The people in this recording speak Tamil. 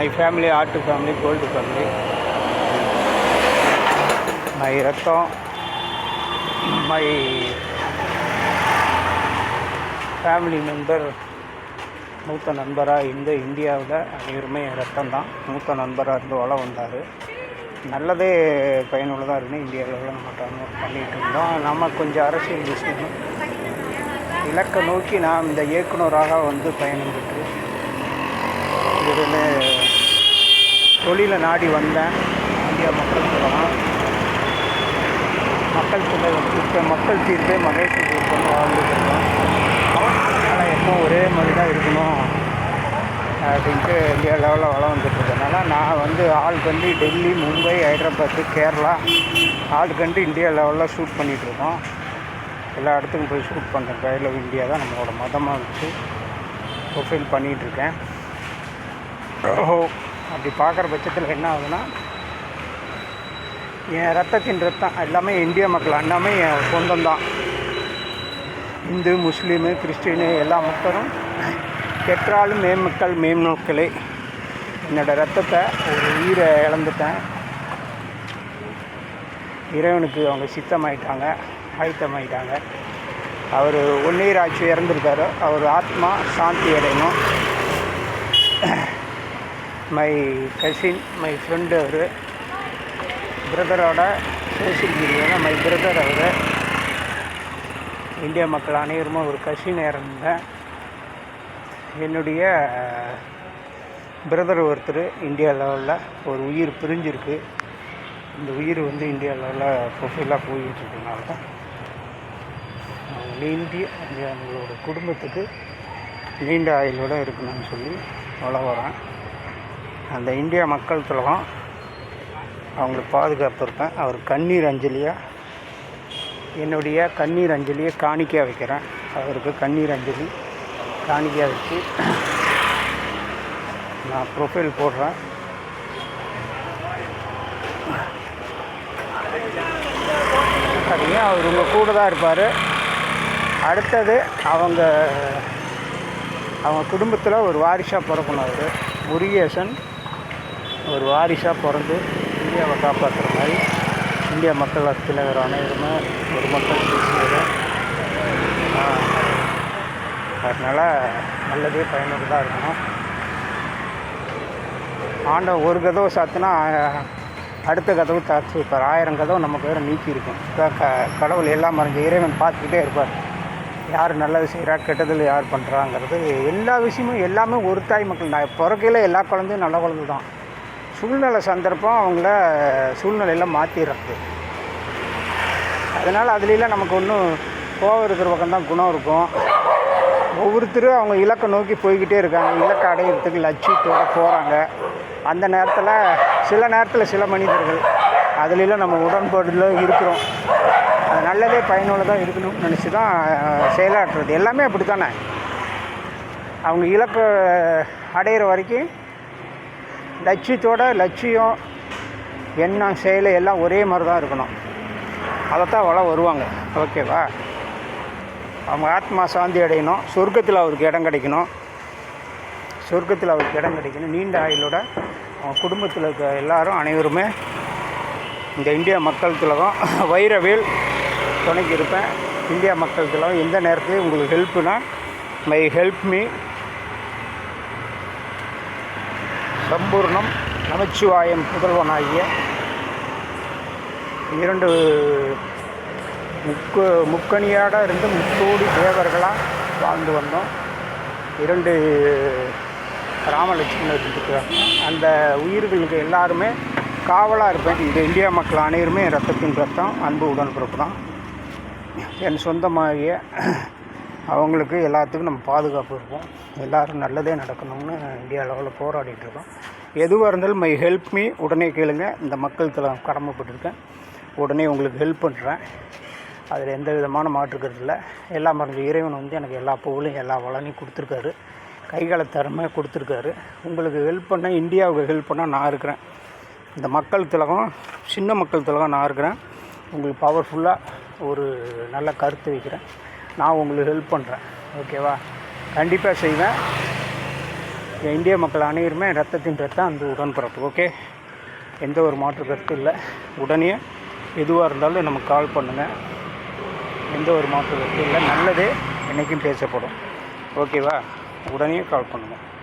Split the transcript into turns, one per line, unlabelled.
my family, art family, gold family. My ரத்தம், my ஃபேமிலி மெம்பர், மூத்த நண்பராக இந்த இந்தியாவில் அனைவருமே ரத்தம் தான். மூத்த நண்பராக இருந்து வளம் வந்தார். நல்லதே பயனுள்ளதாக இருக்குன்னு இந்தியாவில் நம்ம பண்ணிகிட்டு இருந்தோம். நம்ம கொஞ்சம் அரசியல் விஷயம் இலக்கை நோக்கி நான் இந்த இயக்குனராக வந்து பயணம் பெற்று இதில் தொழிலை நாடி வந்தேன். இந்தியா மக்கள் சொல்லலாம், மக்கள் தீர்ப்பே மகேஷ் தீர்ப்பு வாழ்ந்துருக்கோம். ஆனால் எப்பவும் ஒரே மாதிரி தான் இருக்கணும் அப்படின்ட்டு இந்தியா லெவலில் வளம் வந்துட்டுருக்கனால நான் வந்து all country Delhi, Mumbai, Hyderabad, Kerala all country India லெவலில் ஷூட் பண்ணிகிட்ருக்கோம். எல்லா இடத்துக்கும் போய் ஷூட் பண்ணுறேன். கையில் இந்தியா தான் நம்மளோட மதமாக வச்சு ப்ரொஃபைல் பண்ணிகிட்ருக்கேன். அப்படி பார்க்குற பட்சத்தில் என்ன ஆகுதுன்னா, என் ரத்தத்தின் ரத்தம் எல்லாமே இந்திய மக்கள், எல்லாமே என் சொந்தம்தான். இந்து, முஸ்லீமு, கிறிஸ்டினு எல்லா மக்களும் பெற்றாலும் மேம்மக்கள் மேம்நோக்களே. என்னோடய ரத்தத்தை ஒரு உயிரை இழந்துட்டேன். இறைவனுக்கு அவங்க சித்தமாயிட்டாங்க, ஆயத்தமாயிட்டாங்க. அவர் ஒன்னீராட்சி இறந்துருக்காரு. அவர் ஆத்மா சாந்தி அடையணும். மை கசின், மை ஃப்ரெண்டு, அவர் பிரதரோட சோசியல் மீடியாவில் மை பிரதர். அவர் இந்திய மக்கள் அனைவருமே ஒரு கசின் இறந்தேன். என்னுடைய பிரதர் ஒருத்தர் இந்தியா லெவலில் ஒரு உயிர் பிரிஞ்சிருக்கு. இந்த உயிர் வந்து இந்தியா லெவலில் ப்ரொஃபைலாக போயிட்டுருக்கனால தான் அவங்களோட குடும்பத்துக்கு நீண்ட ஆயுளோடு இருக்கணும்னு சொல்லி வரேன். அந்த இந்தியா மக்கள் திலகம் அவங்களுக்கு பாதுகாப்பு இருக்கேன். அவர் கண்ணீர் அஞ்சலியாக என்னுடைய கண்ணீர் அஞ்சலியை காணிக்கையாக வைக்கிறேன். அவருக்கு கண்ணீர் அஞ்சலி காணிக்கையாக வச்சு நான் ப்ரொஃபைல் போடுறேன். சரிங்க, அவர் உங்கள் கூட தான் இருப்பார். அடுத்தது அவங்க குடும்பத்தில் ஒரு வாரிசாக பிறக்கணும். அவர் முருகேசன் ஒரு வாரிசாக பிறந்து இந்தியாவை காப்பாற்றுற மாதிரி இந்திய மக்கள் தலைவர் அனைவருமே ஒரு மக்கள் பேசுவார். அதனால் நல்லதே பயனுள்ளதாக இருக்கணும். ஆண்டவன் ஒரு கதவை சாத்தினா அடுத்த கதவு தாச்சு வைப்பார். 1000 கதவு நமக்கு வேறு நீக்கி இருக்கும். கடவுள் எல்லாம் மறைஞ்ச இறைவன் பார்த்துக்கிட்டே இருப்பார். யார் நல்லது செய்கிறா, கெட்டதில் யார் பண்ணுறாங்கிறது எல்லா விஷயமும் எல்லாமே ஒரு தாய் மக்கள். நான் பிறக்கையில் எல்லா குழந்தையும் நல்ல குழந்தை தான். சூழ்நிலை சந்தர்ப்பம் அவங்கள சூழ்நிலையில் மாற்றிடுறது. அதனால் அதுலாம் நமக்கு ஒன்றும் கோவம் இருக்கிற பக்கம்தான் குணம் இருக்கும். ஒவ்வொருத்தரும் அவங்க இலக்கை நோக்கி போய்கிட்டே இருக்காங்க. இலக்கை அடையிறதுக்கு லட்சியத்தோடு போகிறாங்க. அந்த நேரத்தில் சில மனிதர்கள் அதுலாம் நம்ம உடன்பாடில் இருக்கிறோம். அது நல்லதே பயனுள்ளதாக இருக்கணும்னு நினச்சி தான் செயலாற்றுறது. எல்லாமே அப்படி தானே. அவங்க இலக்கை அடையிற வரைக்கும் லட்சியம் எண்ணம் செயல் எல்லாம் ஒரே மாதிரி தான் இருக்கணும். அதைத்தான் வருவாங்க. ஓகேவா? அவங்க ஆத்மா சாந்தி அடையணும். சொர்க்கத்தில் அவருக்கு இடம் கிடைக்கணும். நீண்ட ஆயுளோட அவங்க குடும்பத்தில் இருக்க எல்லாரும் அனைவருமே இந்த இந்தியா மக்கள் திலகம் வைரவேல் துணைக்கு இருப்பேன். இந்தியா மக்கள் திலகம் எந்த நேரத்துலையும் உங்களுக்கு ஹெல்ப்புனா மை ஹெல்ப் மீ சம்பூர்ணம் நமச்சிவாயம் முதல்வனாகிய 2 முக்கணியாட இருந்து முக்கோடி தேவர்களாக வாழ்ந்து வந்தோம். 2 ராமலட்சுமணர் இருந்துக்கிறாங்க. அந்த உயிர்களுக்கு எல்லாருமே காவலாக இருப்பேன். இந்த இந்தியா மக்கள் அனைவருமே ரத்தத்தின் ரத்தம், அன்பு உடன்பிறப்பு தான். என் சொந்தமாகிய அவங்களுக்கு எல்லாத்துக்கும் நம்ம பாதுகாப்பு இருப்போம். எல்லோரும் நல்லதே நடக்கணும்னு இந்தியா லெவலில் போராடிட்டுருக்கோம். எதுவாக இருந்தாலும் மை ஹெல்ப் மீ உடனே கேளுங்க. இந்த மக்கள் தலம் கடமைப்பட்டிருக்கேன். உடனே உங்களுக்கு ஹெல்ப் பண்ணுறேன். அதில் எந்த விதமான மாற்றுக்கிறது இல்லை. எல்லா மருந்து இறைவன் வந்து எனக்கு எல்லா புகழையும் எல்லா வளனையும் கொடுத்துருக்காரு. கைகால திறமை கொடுத்துருக்காரு. உங்களுக்கு ஹெல்ப் பண்ண, இந்தியாவுக்கு ஹெல்ப் பண்ணால் நான் இருக்கிறேன். இந்த மக்கள் திலகம், சின்ன மக்கள் திலகம் நான் இருக்கிறேன். உங்களுக்கு பவர்ஃபுல்லாக ஒரு நல்ல கருத்து வைக்கிறேன். நான் உங்களுக்கு ஹெல்ப் பண்ணுறேன். ஓகேவா? கண்டிப்பாக செய்வேன். இந்திய மக்கள் அனைவருமே ரத்தத்தின் ரத்தம் அன்பு உடன்பிறப்பு. ஓகே, எந்த ஒரு மாற்று கருத்தும் இல்லை. உடனே எதுவாக இருந்தாலும் நமக்கு கால் பண்ணுங்கள். எந்த ஒரு மாற்று கருத்தும் இல்லை. நல்லதே என்றைக்கும் பேசப்படும். ஓகேவா? உடனே கால் பண்ணுங்கள்.